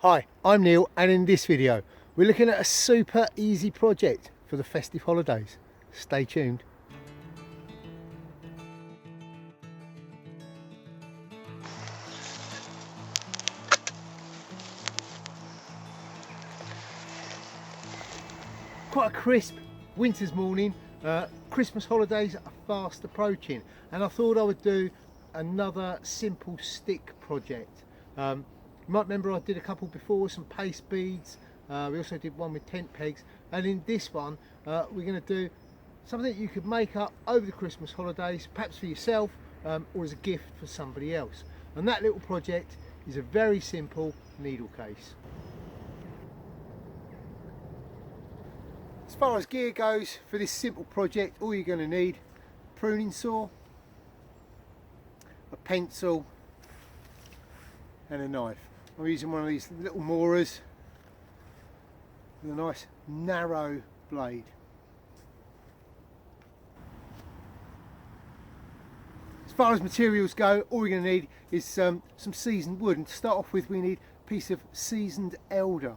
Hi, I'm Neil, and in this video we're looking at a super easy project for the festive holidays. Stay tuned. Quite a crisp winter's morning. Christmas holidays are fast approaching, and I thought I would do another simple stick project. You might remember I did a couple before, some paste beads. We also did one with tent pegs, and in this one we're going to do something that you could make up over the Christmas holidays, perhaps for yourself or as a gift for somebody else. And that little project is a very simple needle case. As far as gear goes for this simple project, all you're going to need: a pruning saw, a pencil and a knife. I'm using one of these little Morers with a nice narrow blade. As far as materials go, all we're going to need is some seasoned wood, and to start off with we need a piece of seasoned elder.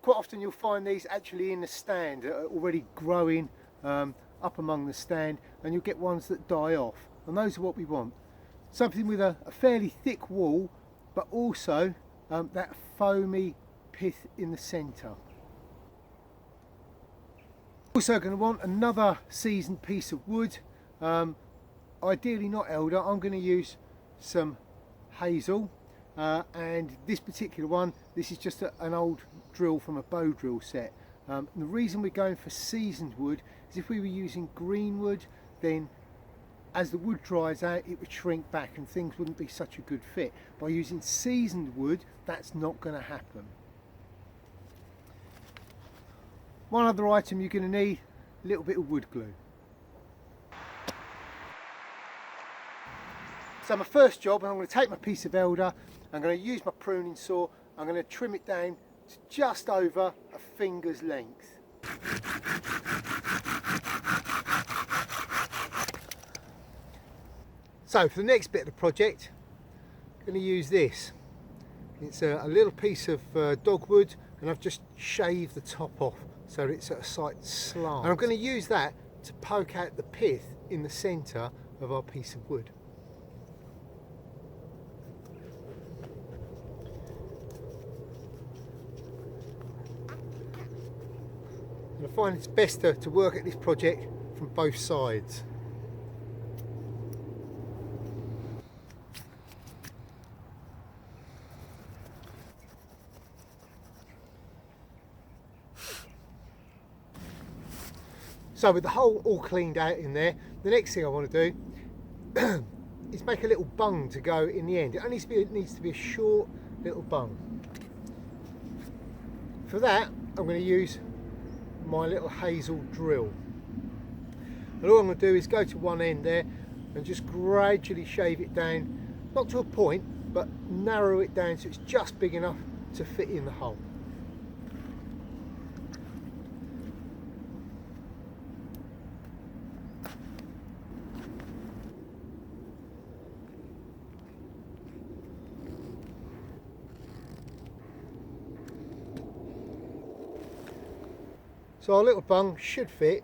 Quite often you'll find these actually in the stand, already growing up among the stand, and you'll get ones that die off, and those are what we want. Something with a fairly thick wall, but also that foamy pith in the centre. Also going to want another seasoned piece of wood, ideally not elder. I'm going to use some hazel, and this particular one, this is just an old drill from a bow drill set. The reason we're going for seasoned wood is if we were using green wood, then as the wood dries out it would shrink back and things wouldn't be such a good fit. By using seasoned wood, that's not going to happen. One other item you're going to need: a little bit of wood glue. So my first job, I'm going to take my piece of elder, I'm going to use my pruning saw, I'm going to trim it down to just over a finger's length. So for the next bit of the project, I'm going to use this. It's a little piece of dogwood, and I've just shaved the top off so that it's at a slight slant. And I'm going to use that to poke out the pith in the centre of our piece of wood. And I find it's best to work at this project from both sides. So with the hole all cleaned out in there, the next thing I want to do is make a little bung to go in the end. It needs to be a short little bung. For that, I'm going to use my little hazel drill. And all I'm going to do is go to one end there and just gradually shave it down, not to a point, but narrow it down so it's just big enough to fit in the hole. So our little bung should fit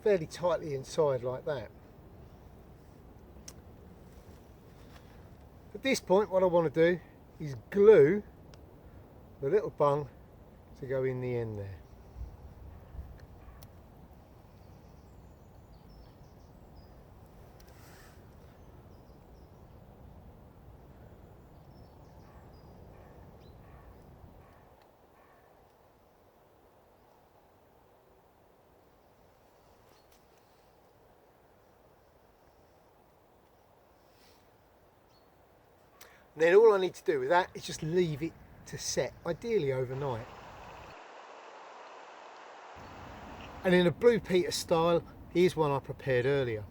fairly tightly inside like that. At this point, what I want to do is glue the little bung to go in the end there. And then all I need to do with that is just leave it to set, ideally overnight. And in a Blue Peter style, here's one I prepared earlier.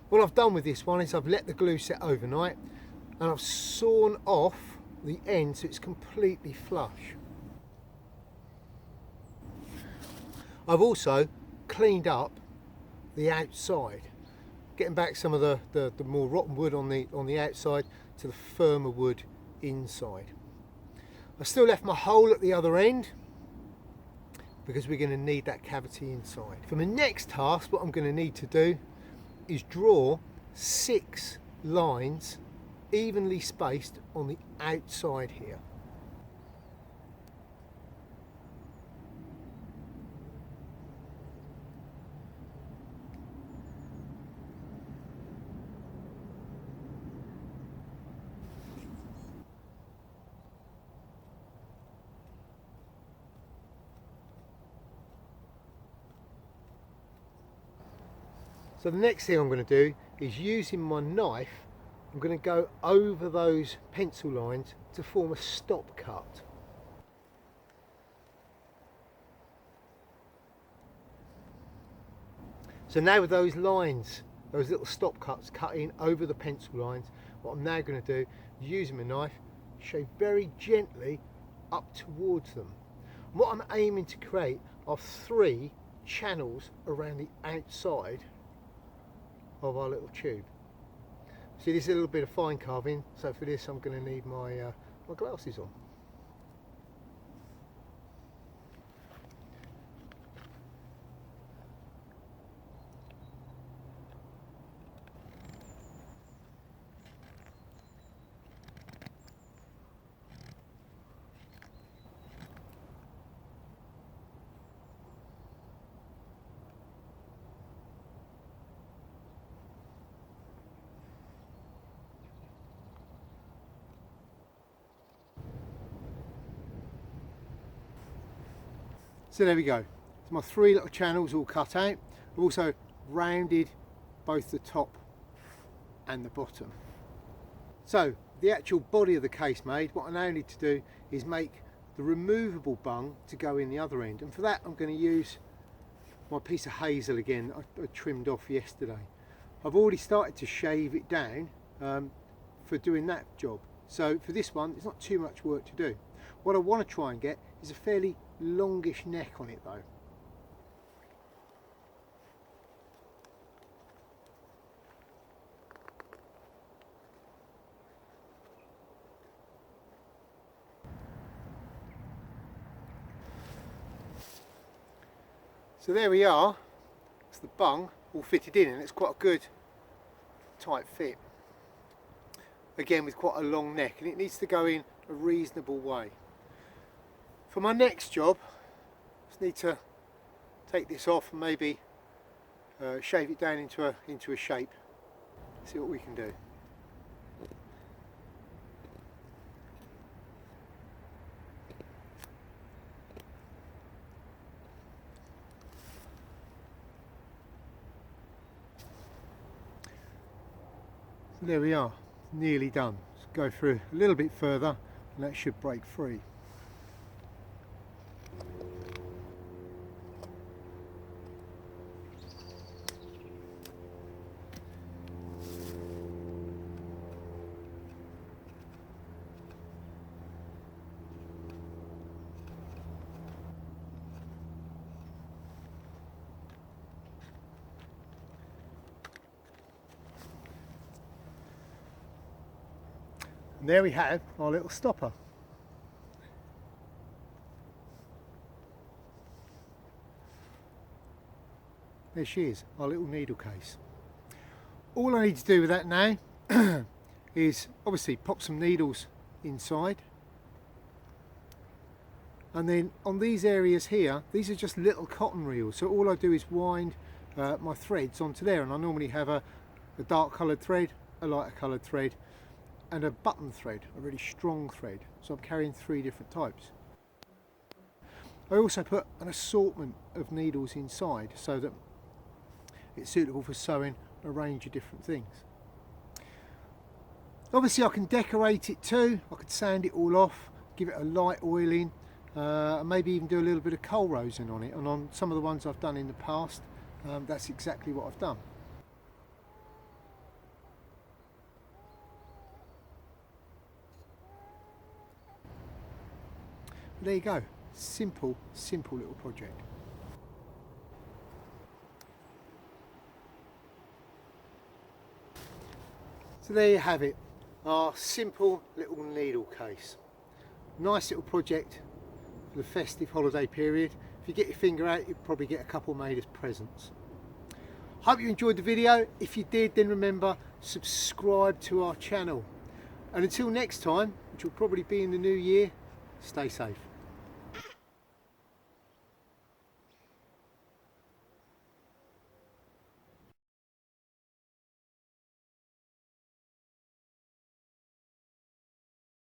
What I've done with this one is I've let the glue set overnight, and I've sawn off the end so it's completely flush. I've also cleaned up the outside. getting back some of the more rotten wood on the outside to the firmer wood inside. I still left my hole at the other end because we're going to need that cavity inside. For my next task, what I'm going to need to do is draw 6 lines evenly spaced on the outside here. So the next thing I'm going to do is, using my knife, I'm going to go over those pencil lines to form a stop cut. So now with those lines, those little stop cuts cut in over the pencil lines, what I'm now going to do, using my knife, shave very gently up towards them. And what I'm aiming to create are 3 channels around the outside of our little tube. See, this is a little bit of fine carving, so for this I'm going to need my my glasses on. So there we go. So my 3 little channels all cut out. I've also rounded both the top and the bottom. So the actual body of the case made, what I now need to do is make the removable bung to go in the other end. And for that I'm going to use my piece of hazel again that I trimmed off yesterday. I've already started to shave it down for doing that job. So for this one, it's not too much work to do. What I want to try and get is a fairly longish neck on it though. So there we are. It's the bung all fitted in, and it's quite a good tight fit. Again, with quite a long neck, and it needs to go in a reasonable way. For my next job, I just need to take this off and maybe shave it down into a shape. See what we can do. So there we are, nearly done. Let's go through a little bit further and that should break free. And there we have our little stopper. There she is, our little needle case. All I need to do with that now is obviously pop some needles inside, and then on these areas here, these are just little cotton reels, so all I do is wind my threads onto there, and I normally have a dark coloured thread, a lighter coloured thread, and a button thread, a really strong thread. So I'm carrying 3 different types. I also put an assortment of needles inside so that it's suitable for sewing a range of different things. Obviously I can decorate it too. I could sand it all off, give it a light oiling, and maybe even do a little bit of coal rosin on it. And on some of the ones I've done in the past, that's exactly what I've done. There you go, simple little project. So there you have it, our simple little needle case. Nice little project for the festive holiday period. If you get your finger out, you'll probably get a couple made as presents. Hope you enjoyed the video. If you did, then remember, subscribe to our channel. And until next time, which will probably be in the new year, stay safe.